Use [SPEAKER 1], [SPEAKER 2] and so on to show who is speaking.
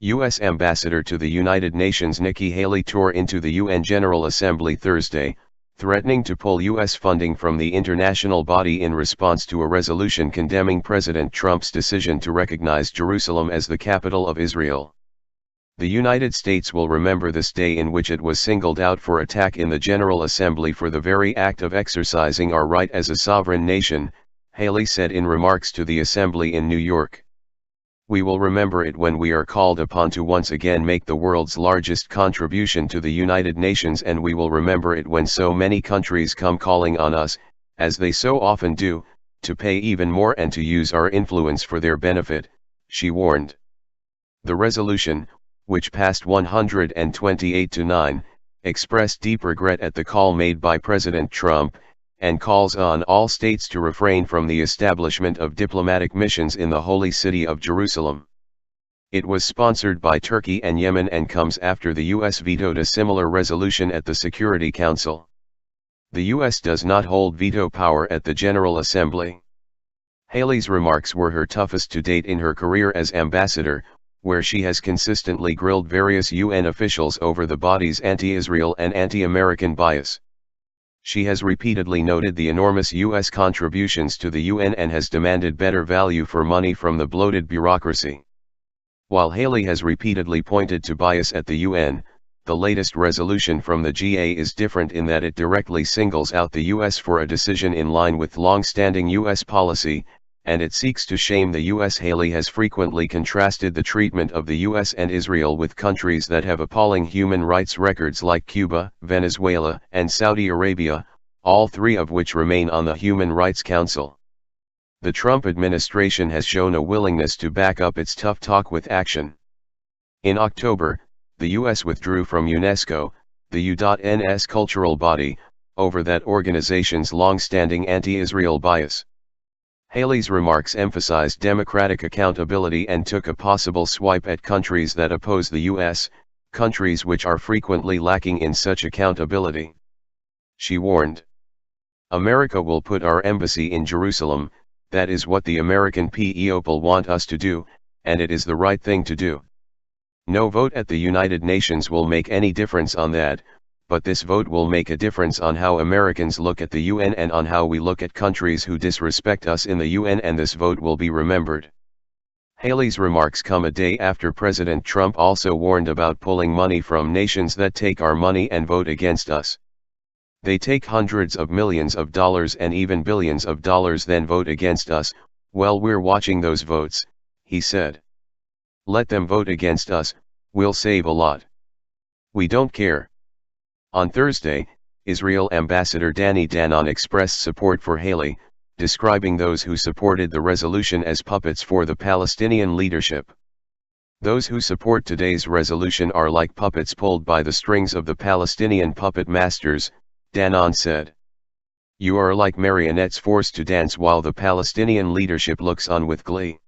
[SPEAKER 1] U.S. Ambassador to the United Nations Nikki Haley tore into the UN General Assembly Thursday, threatening to pull U.S. funding from the international body in response to a resolution condemning President Trump's decision to recognize Jerusalem as the capital of Israel. The United States will remember this day in which it was singled out for attack in the General Assembly for the very act of exercising our right as a sovereign nation, Haley said in remarks to the Assembly in New York. We will remember it when we are called upon to once again make the world's largest contribution to the United Nations, and we will remember it when so many countries come calling on us, as they so often do, to pay even more and to use our influence for their benefit, she warned. The resolution, which passed 128 to 9, expressed deep regret at the call made by President Trump, and calls on all states to refrain from the establishment of diplomatic missions in the holy city of Jerusalem. It was sponsored by Turkey and Yemen and comes after the U.S. vetoed a similar resolution at the Security Council. The U.S. does not hold veto power at the General Assembly. Haley's remarks were her toughest to date in her career as ambassador, where she has consistently grilled various UN officials over the body's anti-Israel and anti-American bias. She has repeatedly noted the enormous U.S. contributions to the UN and has demanded better value for money from the bloated bureaucracy. While Haley has repeatedly pointed to bias at the UN, the latest resolution from the GA is different in that it directly singles out the U.S. for a decision in line with long-standing U.S. policy, and it seeks to shame the U.S. Haley has frequently contrasted the treatment of the U.S. and Israel with countries that have appalling human rights records like Cuba, Venezuela, and Saudi Arabia, all three of which remain on the Human Rights Council. The Trump administration has shown a willingness to back up its tough talk with action. In October, the U.S. withdrew from UNESCO, the U.S. cultural body, over that organization's long-standing anti-Israel bias. Haley's remarks emphasized democratic accountability and took a possible swipe at countries that oppose the U.S., countries which are frequently lacking in such accountability. She warned, "America will put our embassy in Jerusalem, that is what the American people want us to do, and it is the right thing to do. No vote at the United Nations will make any difference on that, but this vote will make a difference on how Americans look at the UN and on how we look at countries who disrespect us in the UN, and this vote will be remembered." Haley's remarks come a day after President Trump also warned about pulling money from nations that take our money and vote against us. They take hundreds of millions of dollars and even billions of dollars then vote against us. Well, we're watching those votes, he said. Let them vote against us, we'll save a lot. We don't care. On Thursday, Israel Ambassador Danny Danon expressed support for Haley, describing those who supported the resolution as puppets for the Palestinian leadership. Those who support today's resolution are like puppets pulled by the strings of the Palestinian puppet masters, Danon said. You are like marionettes forced to dance while the Palestinian leadership looks on with glee.